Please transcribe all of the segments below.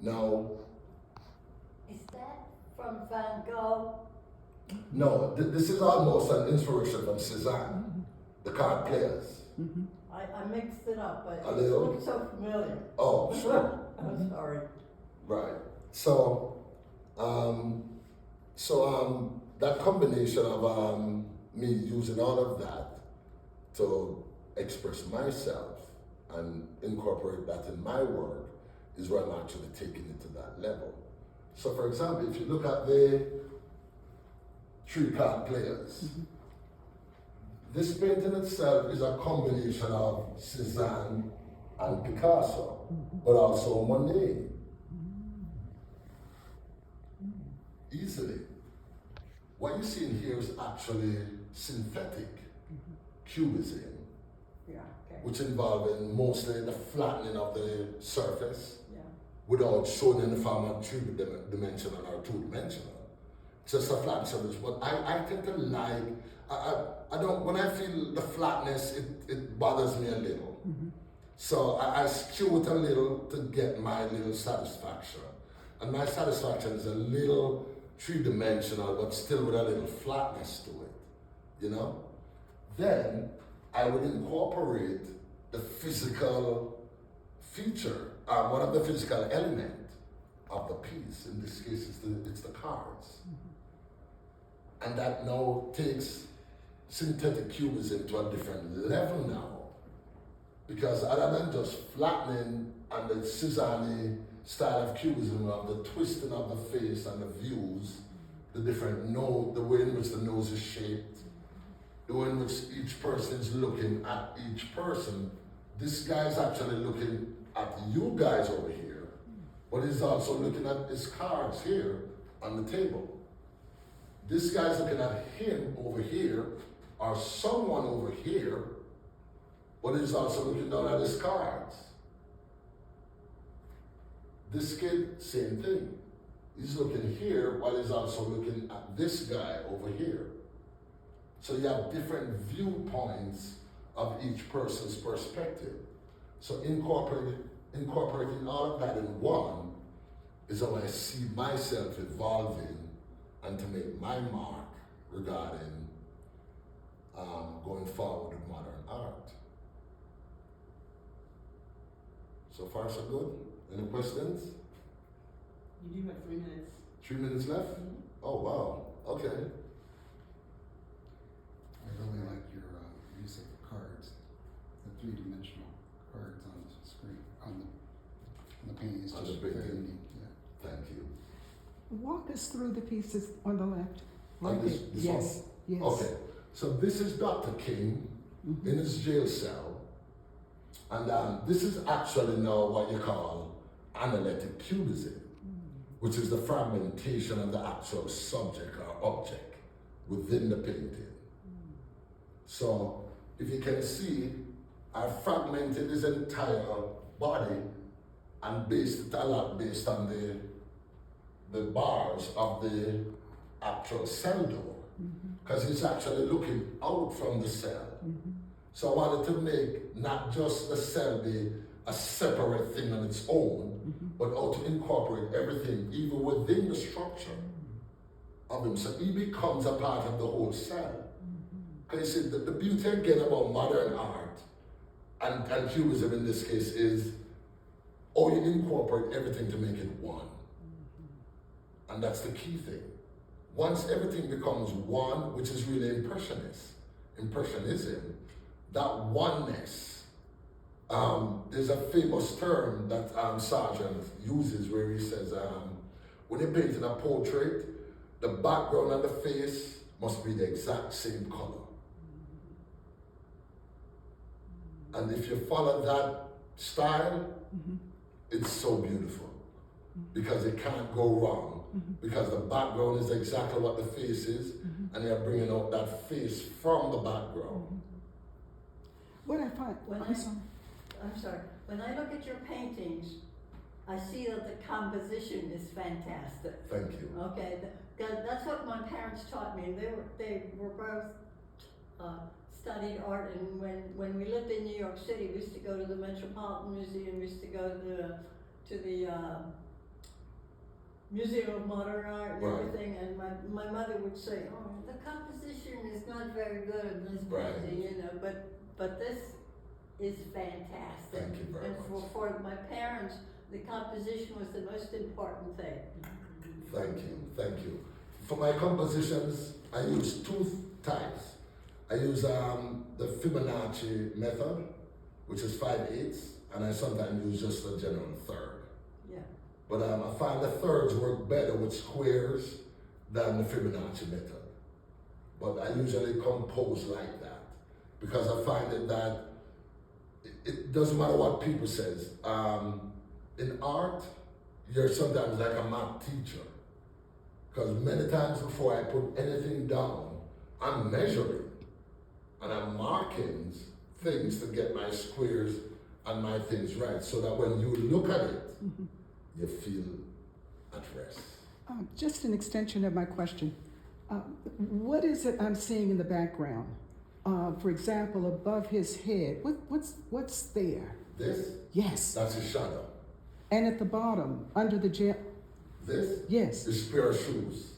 Now, Is that from Van Gogh? no, this is almost an inspiration from Cezanne, the card players. I mixed it up, but A it little? looked so familiar. Oh, sure. I'm sorry. Right. So, that combination of me using all of that to express myself and incorporate that in my work is where I'm actually taking it to that level. So, for example, if you look at the three card players, this painting itself is a combination of Cezanne and Picasso, but also Monet. Easily. What you see in here is actually synthetic cubism, Yeah, okay. which involving mostly the flattening of the surface Yeah. without showing in the form of three-dimensional or two-dimensional. Just a flat surface. But I tend to like, I don't, when I feel the flatness, it bothers me a little. So I skew it a little to get my little satisfaction. And my satisfaction is a little three-dimensional, but still with a little flatness to it, you know? Then I would incorporate the physical feature, one of the physical element of the piece. In this case, it's the cards. And that now takes synthetic cubism to a different level now. Because other than just flattening and the Cezanne style of cubism of the twisting of the face and the views, the different nose, the way in which the nose is shaped, the way in which each person is looking at each person. This guy is actually looking at you guys over here, but he's also looking at his cards here on the table. This guy's looking at him over here, or someone over here, but he's also looking down at his cards. This kid, same thing. He's looking here while he's also looking at this guy over here. So you have different viewpoints of each person's perspective. So incorporating all of that in one is how I see myself evolving and to make my mark regarding going forward with modern art. So far, so good. Any questions? You do have 3 minutes. 3 minutes left? Oh, wow. Okay. I really like your use of the cards, the three-dimensional cards on the screen, on the painting. It's On just the very painting. neat. Yeah. Thank you. Walk us through the pieces on the left. On this Yes, yes. Okay. So this is Dr. King in his jail cell. And this is actually now what you call analytic cubism, which is the fragmentation of the actual subject or object within the painting. So if you can see, I fragmented his entire body and based it a lot based on the bars of the actual cell door, because he's actually looking out from the cell. So I wanted to make not just the cell be a separate thing on its own, but how to incorporate everything even within the structure of him. So he becomes a part of the whole cell. Because you see, the beauty again about modern art and cubism in this case is how you incorporate everything to make it one. And that's the key thing. Once everything becomes one, which is really impressionism, that oneness, there's a famous term that Sargent uses where he says, when you're painting a portrait, the background and the face must be the exact same color. And if you follow that style, it's so beautiful because it can't go wrong because the background is exactly what the face is and you're bringing out that face from the background. What I find, I'm sorry. When I look at your paintings, I see that the composition is fantastic. Thank you. Okay, that's what my parents taught me. They were both studied art, and when we lived in New York City, we used to go to the Metropolitan Museum. We used to go to the Museum of Modern Art and Right. everything, and my mother would say, oh, the composition is not very good in this Right. painting, you know, but this is fantastic. Thank you very And much. for my parents, the composition was the most important thing. Thank you, thank you. For my compositions, I use two types. I use the Fibonacci method, which is 5/8, and I sometimes use just a general third. Yeah. But I find the thirds work better with squares than the Fibonacci method. But I usually compose like that because I find that it doesn't matter what people says. In art, you're sometimes like a math teacher. Because many times before I put anything down, I'm measuring and I'm marking things to get my squares and my things right, so that when you look at it, you feel at rest. Just an extension of my question. What is it I'm seeing in the background? For example, above his head, what's there? This, Yes. that's his shadow. And at the bottom, under the gem. This Yes. is pair of shoes.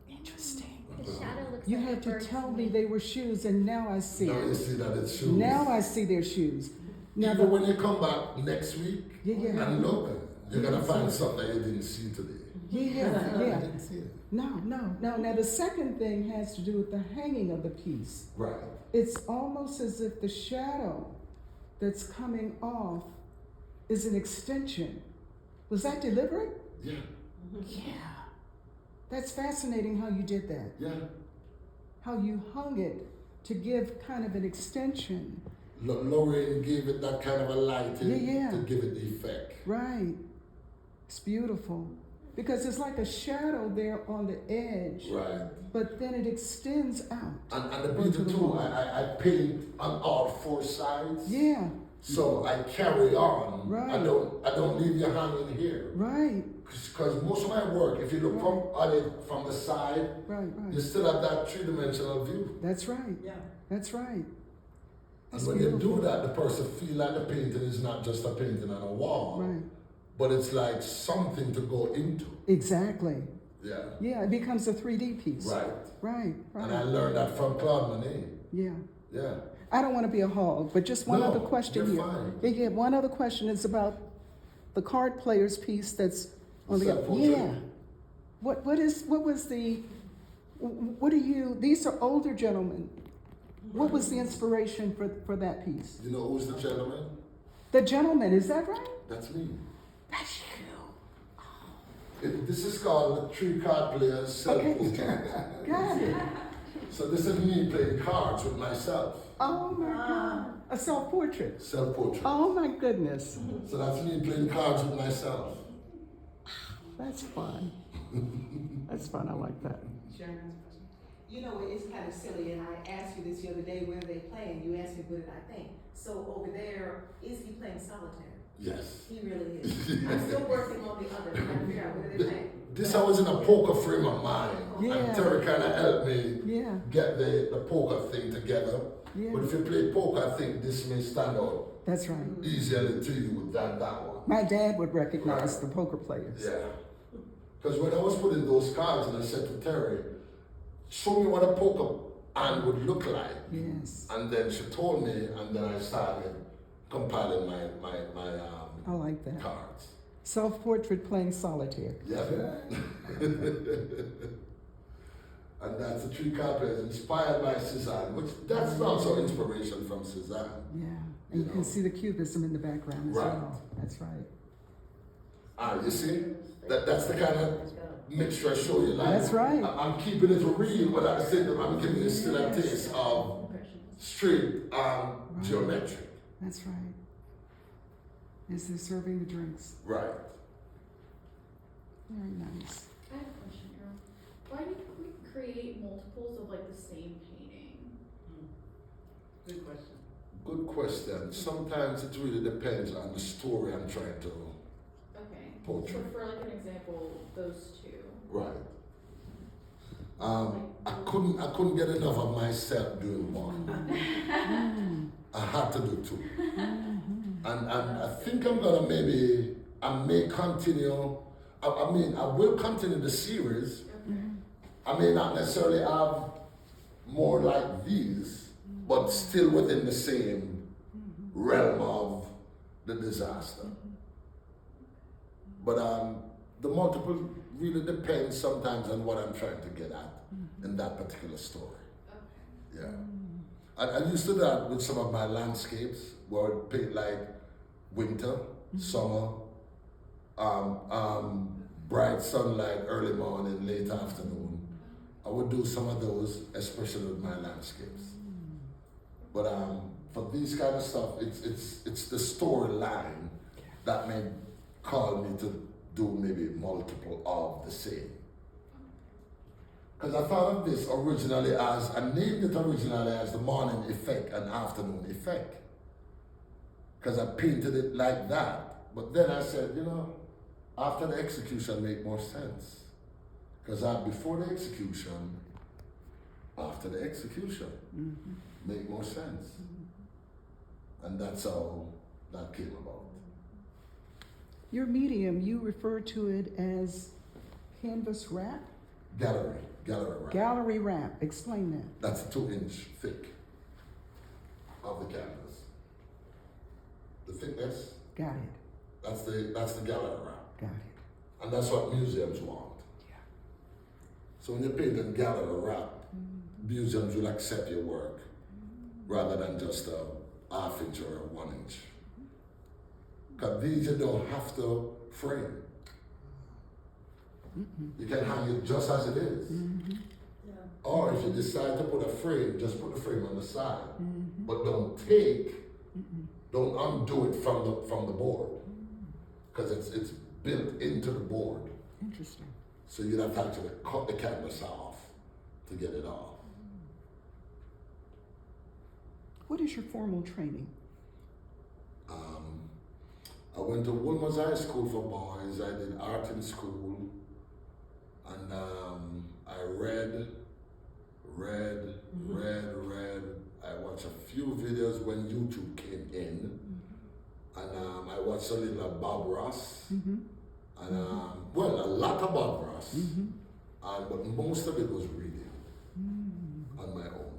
Interesting. The shadow looks You like had a to bird's tell me wing. they were shoes, and now I see. Now you see that it's shoes. Now I see their shoes. Now Even when you come back next week Yeah. and look, you're gonna find something that you didn't see today. Yeah, I yeah. didn't see it. No. Now the second thing has to do with the hanging of the piece. Right. It's almost as if the shadow that's coming off is an extension. Was that deliberate? Yeah. Yeah. That's fascinating how you did that. Yeah. How you hung it to give kind of an extension. Lorraine gave it that kind of a lighting Yeah. to give it the effect. Right. It's beautiful. Because it's like a shadow there on the edge, Right. but then it extends out. And the onto beauty the too, wall. I paint on all four sides. Yeah, So I carry on. Right. I don't leave you hanging here. right, Because most of my work, if you look from the side, right. you still have that three-dimensional view. That's right. Yeah. That's right. And when you do that, the person feel like the painting is not just a painting on a wall, Right. but it's like something to go into. Exactly. Yeah. Yeah, it becomes a 3D piece. Right. Right, And I right. learned that from Claude Monet. Yeah. Yeah. I don't want to be a hog, but just one No, other question you're here. fine. Yeah, one other question is about the card player's piece that's on the Self-portrait. yeah. What was the what do you these are older gentlemen. What was the inspiration for that piece? You know who's the gentleman? The gentleman, is that right? That's me. That's you. This is called the three card player's self-portrait. Got it. So this is me playing cards with myself. Oh my God. A self-portrait. Self-portrait. Oh my goodness. So that's me playing cards with myself. That's fun. That's fun. I like that. Sharon has a question. You know, it's kind of silly, and I asked you this the other day, where are they playing? You asked me, what did I think? So over there, is he playing solitaire? Yes. He really is. I'm still working on the other, trying to figure out what are they playing. This I was in a poker frame of mind. Yeah. And Terry kind of helped me Yeah. get the poker thing together. Yeah. But if you play poker, I think this may stand out That's right. easier to you than that one. My dad would recognize the poker players. Yeah. Because when I was putting those cards and I said to Terry, show me what a poker hand would look like. Yes. And then she told me, and then I started compiling my I like that. cards. Self-portrait playing solitaire. Yeah. And that's the three card players inspired by Cezanne, which that's also inspiration from Cezanne. Yeah. And you know. can see the cubism in the background as Right. well. That's right. You see? That's the kind of mixture I show you. Like, That's right. I'm keeping it real, but at the same time, I'm giving you still a taste of straight geometric. That's right. As they're serving the drinks. Right. Very nice. I have a question, Errol. Why do we create multiples of like the same painting? Good question. Good question. Sometimes it really depends on the story I'm trying to. Okay. Portrait. So for like an example, those two. Right. I couldn't get enough of myself doing one. I had to do two. And I think I'm gonna maybe I may continue, I mean, I will continue the series. I may not necessarily have more like these, but still within the same realm of the disaster. But the multiple really depends sometimes on what I'm trying to get at in that particular story. Yeah. I used to do that with some of my landscapes where I would paint like winter, summer, bright sunlight, early morning, late afternoon. I would do some of those, especially with my landscapes. But for these kind of stuff, it's the storyline that may call me to do maybe multiple of the same. Because I thought of this originally as, I named it originally as the morning effect and afternoon effect. Because I painted it like that. But then I said, you know, after the execution make more sense. Because before the execution, after the execution, make more sense. And that's how that came about. Your medium, you refer to it as canvas wrap? Gallery wrap. Gallery wrap. Explain that. That's 2-inch thick of the canvas. The thickness, Got it. that's the gallery wrap. Got it. And that's what museums want. Yeah. So when you're painting gallery wrap, museums will accept your work rather than just a half-inch or a 1-inch. Because these you don't have to frame. You can hang it just as it is. Yeah. Or if you decide to put a frame, just put the frame on the side. But don't undo it from the board. Because it's built into the board. Interesting. So you'd have to actually cut the canvas off to get it off. What is your formal training? I went to Wolmer's High School for boys. I did art in school. And I read. I watched a few videos when YouTube came in. And I watched a little of Bob Ross. And well, a lot of Bob Ross. But most of it was reading on my own.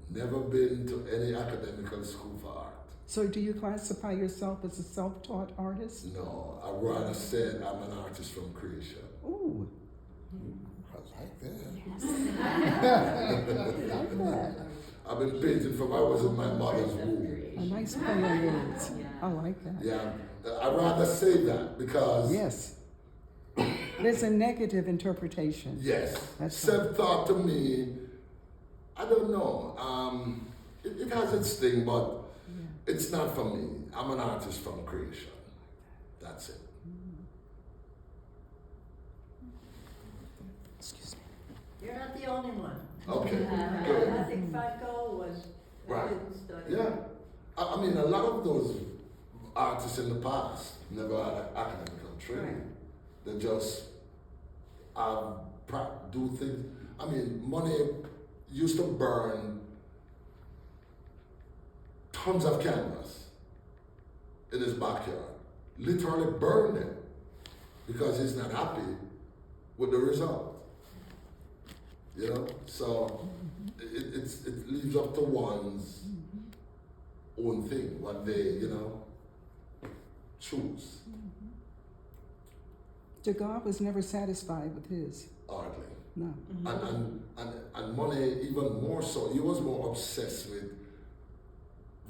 Never been to any academical school for art. So do you classify yourself as a self-taught artist? No, I rather said I'm an artist from creation. Ooh. I like that. I've been painting from I was in my mother's womb. A nice play on words. I like that. Yeah, I'd rather say that because Yes. There's a negative interpretation. yes, That's self-taught to me, I don't know. It has its thing, but it's not for me. I'm an artist from creation. That's it. Excuse me. You're not the only one. Okay, I good. think Franco was, Right. didn't study. Yeah. I mean, a lot of those artists in the past never had an academic training. They just do things. I mean, money used to burn tons of canvas in his backyard. Literally burned it because he's not happy with the result. You know? So it leaves up to one's own thing, what they, you know, choose. Degas was never satisfied with his. Hardly. No. And money even more so. He was more obsessed with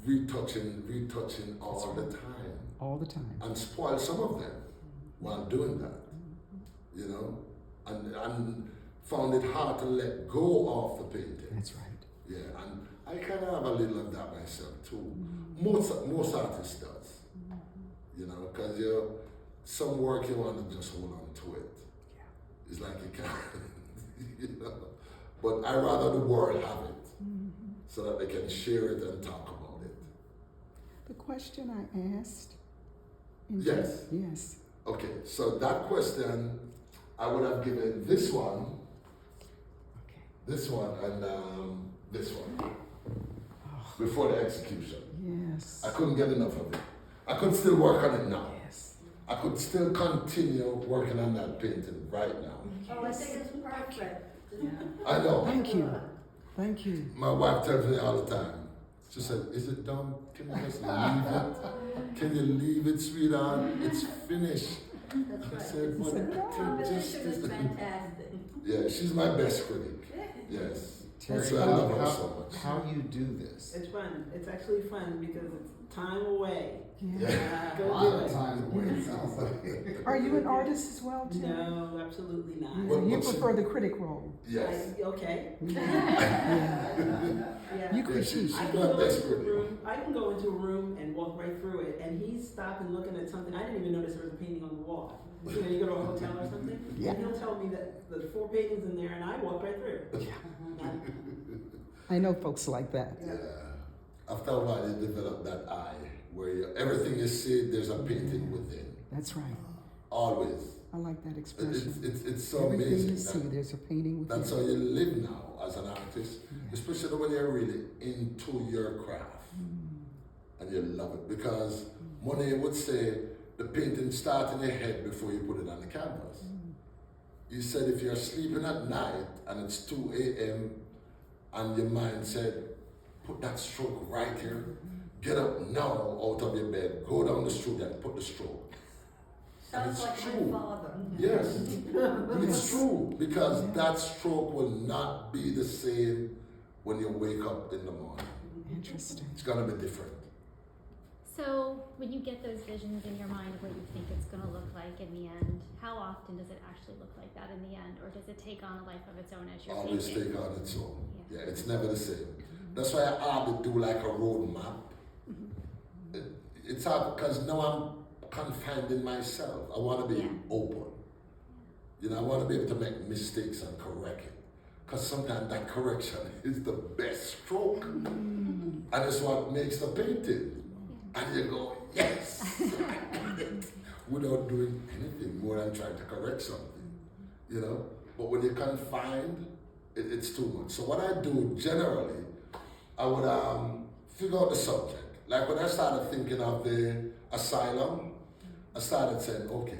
retouching all the time. All the time. And spoil some of them while doing that. You know? And found it hard to let go of the painting. That's right. Yeah, and I kind of have a little of that myself too. Most artists does. You know, because some work you want to just hold on to it. Yeah. It's like you can't, you know. But I rather the world have it so that they can share it and talk about it. The question I asked. Yes. Yes. Okay, so that question, I would have given this one, Okay. this one, and this one before the execution. Yes. I couldn't get enough of it. I could still work on it now. Yes. I could still continue working on that painting right now. Oh, I think it's perfect. I know. Thank you. Thank you. My wife tells me all the time. She said, "Is it done? Can you just leave it? Can you leave it, sweetheart? It's finished." That's I right. said, "But The just composition is fantastic. yeah, she's my best critic. Yes, Terry, that's why I love her so much. how you do this? It's fun. It's actually fun because it's time away. Yeah. Go A do lot of it. times the way it sounds like. Are you an artist as well, too? No, absolutely not. What- You what's prefer the critic role. Yes. Okay. Yeah. Yeah. You Yeah, critique. she's I can my go best into a critic. room. I can go into a room and walk right through it, and he's stopping looking at something. I didn't even notice there was a painting on the wall. You know, you go to a hotel or something, Yeah. and he'll tell me that there's 4 paintings in there, and I walk right through. I know folks like that. Yeah. After a while, you develop that eye where everything you see, there's a painting within. That's right. Always. I like that expression. It's so Everything amazing. you see, that there's a painting within. that's how you live now as an artist, especially when you're really into your craft and you love it. Because Monet would say the painting starts in your head before you put it on the canvas. He said if you're sleeping at night and it's 2 a.m. and your mind said, put that stroke right here, get up now out of your bed, go down the stroke and put the stroke. Sounds it's like true. my father. Yes, it's true because that stroke will not be the same when you wake up in the morning. Interesting. It's gonna be different. So when you get those visions in your mind of what you think it's going to look like in the end, how often does it actually look like that in the end, or does it take on a life of its own as you're Always painting? take on its own. Yeah. Yeah, it's never the same. That's why I hardly do like a road map. It's hard because now I'm confined in myself. I want to be Yeah. open. You know, I want to be able to make mistakes and correct it. Because sometimes that correction is the best stroke. And it's what makes the painting. And you go, yes! I did it. Without doing anything more than trying to correct something. You know? But when you're confined, it's too much. So what I do generally, I would figure out the subject. Like when I started thinking of the asylum, I started saying, okay,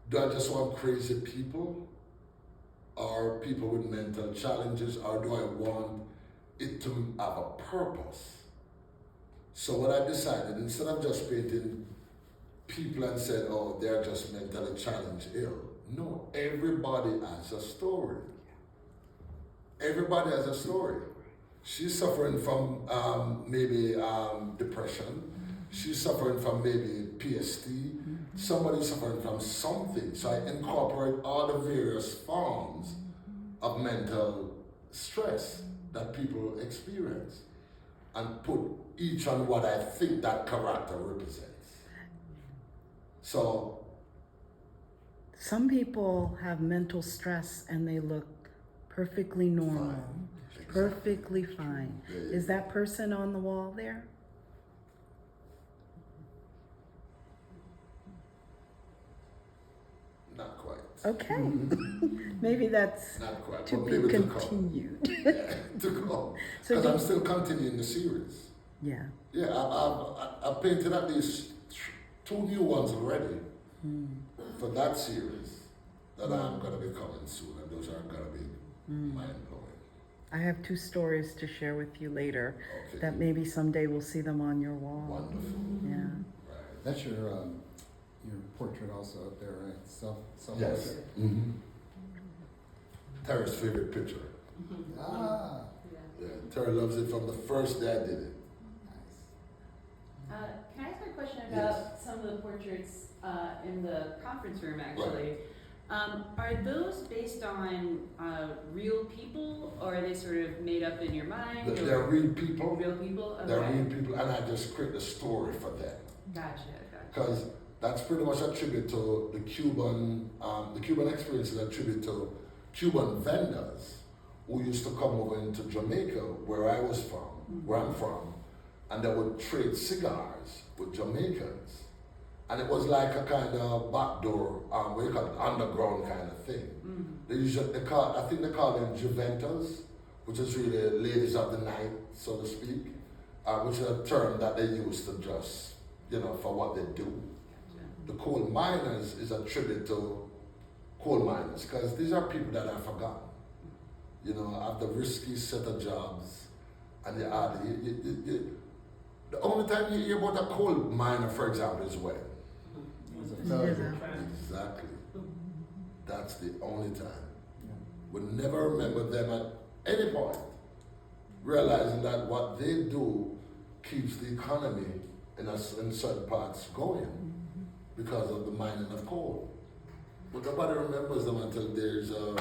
do I just want crazy people? Or people with mental challenges? Or do I want it to have a purpose? So what I decided, instead of just painting people and said, oh, they're just mentally challenged, ill. No, everybody has a story. Everybody has a story. She's suffering from maybe depression. She's suffering from maybe PST. Somebody's suffering from something. So I incorporate all the various forms of mental stress that people experience and put each on what I think that character represents. So Some people have mental stress and they look perfectly normal, Fine. Exactly. perfectly fine. Yeah, yeah. Is that person on the wall there? not quite. Okay. Maybe that's Not quite. to But be maybe to come. continued. Yeah, to come. So Because do- I'm still continuing the series. Yeah. Yeah, I've painted at least 2 new ones already for that series that I'm going to be coming soon, and those are going to be mind-blowing. I have 2 stories to share with you later Okay. that maybe someday we'll see them on your wall. Wonderful. Yeah. Right. That's your portrait also up there, right? Self Yes. Mm-hmm. Tara's favorite picture. Ah, Yeah, Tara loves it from the first day I did it. nice. Can I ask a question Yes. about some of the portraits in the conference room, actually? Are those based on real people, or are they sort of made up in your mind? But or they're real people. real people? They're Okay. real people, and I just create a story for them. Gotcha. Because that's pretty much a tribute to the Cuban experience is a tribute to Cuban vendors who used to come over into Jamaica, where I was from, where I'm from, and they would trade cigars with Jamaicans. And it was like a kind of backdoor, what you call it, underground kind of thing. They usually, I think they call them Juventus, which is really ladies of the night, so to speak, which is a term that they use to just, for what they do. The coal miners is a tribute to coal miners, because these are people that are forgotten. You know, have the risky set of jobs, and the only time you hear about a coal miner, for example, is when? Exactly. That's the only time. We never remember them at any point, realizing that what they do keeps the economy in certain parts going because of the mining of coal. But nobody remembers them until there's a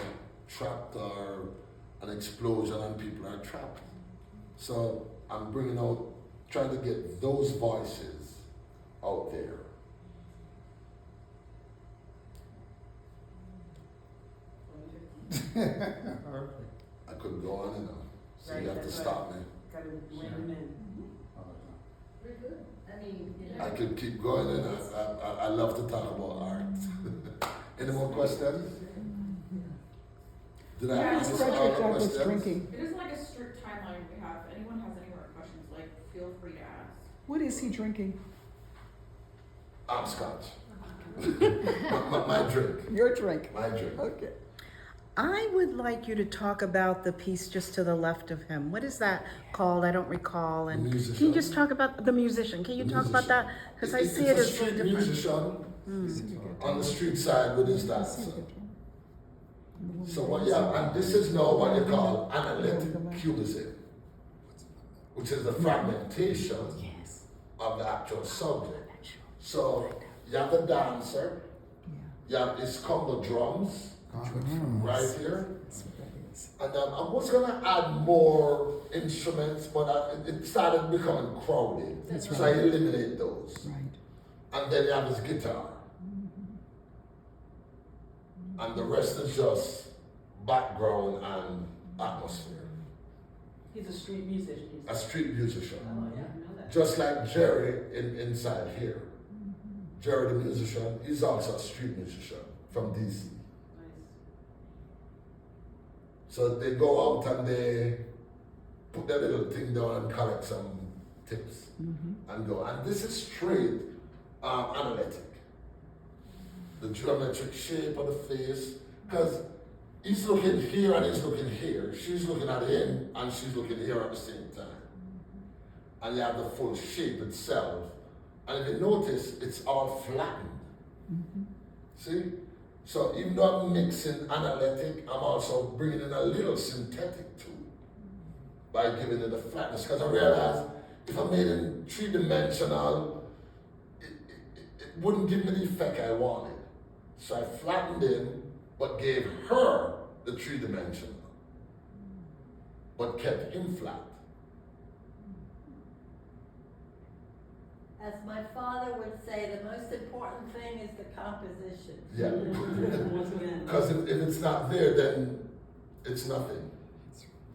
trapped or an explosion and people are trapped. So I'm trying to get those voices out there. I could go on and on, so Right, you have to that's stop me. Gotta rein them in. Very good. I mean, you know. I could keep going, and I love to talk about art. Any more questions? Did I Yeah, answer all Frederick the Douglass questions? drinking. It isn't like a strict timeline we have. If anyone has any more questions, like, feel free to ask. What is he drinking? I'm Scotch. my drink. Your drink. My drink. Okay. I would like you to talk about the piece just to the left of him. What is that called? I don't recall. And Musician. can you just talk about the musician? Can you The talk about that? musician. Because I see it It's as a street different. musician on the street side with his dance. So and this is now what you call analytic cubism, which is the fragmentation of the actual subject. So you have the dancer, you have his combo drums right here, and I was gonna add more instruments, but it started becoming crowded, so I eliminate those. Right. And then you have his guitar. And the rest is just background and atmosphere. He's a street musician. A street musician. Oh, yeah, I know that. Just like Jerry inside here. Jerry the musician, he's also a street musician from DC. Nice. So they go out and they put their little thing down and collect some tips and go. And this is straight analytic. The geometric shape of the face, because he's looking here and he's looking here. She's looking at him and she's looking here at the same time. And you have the full shape itself. And if you notice, it's all flattened. See? So even though I'm mixing analytic, I'm also bringing in a little synthetic too, by giving it a flatness. Because I realized if I made it three-dimensional, it wouldn't give me the effect I wanted. So I flattened him, but gave her the three-dimensional, but kept him flat. As my father would say, the most important thing is the composition. Yeah. Once again. Because if it's not there, then it's nothing.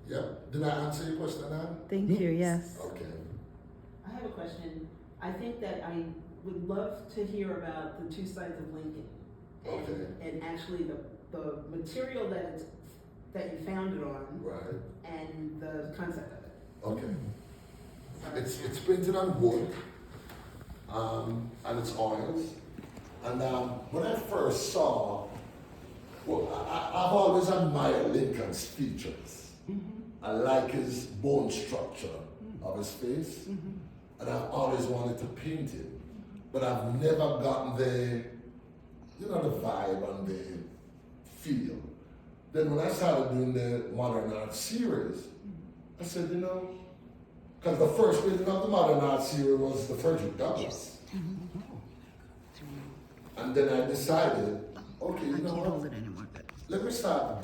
Yeah. Did I answer your question, Anne? Thank you, yes. Okay. I have a question. I think that I would love to hear about the two sides of Lincoln. Okay. And actually the material that you found it on. Right. And the concept of it. Okay. It's printed on wood, and it's oils. And when I first saw, I've always admired Lincoln's features. I like his bone structure of his face, and I've always wanted to paint it, but I've never gotten the vibe and the feel. Then when I started doing the modern art series, I said, because the first reading of the modern art series was the Frederick Douglass. And then I decided, okay, you know what? Let me start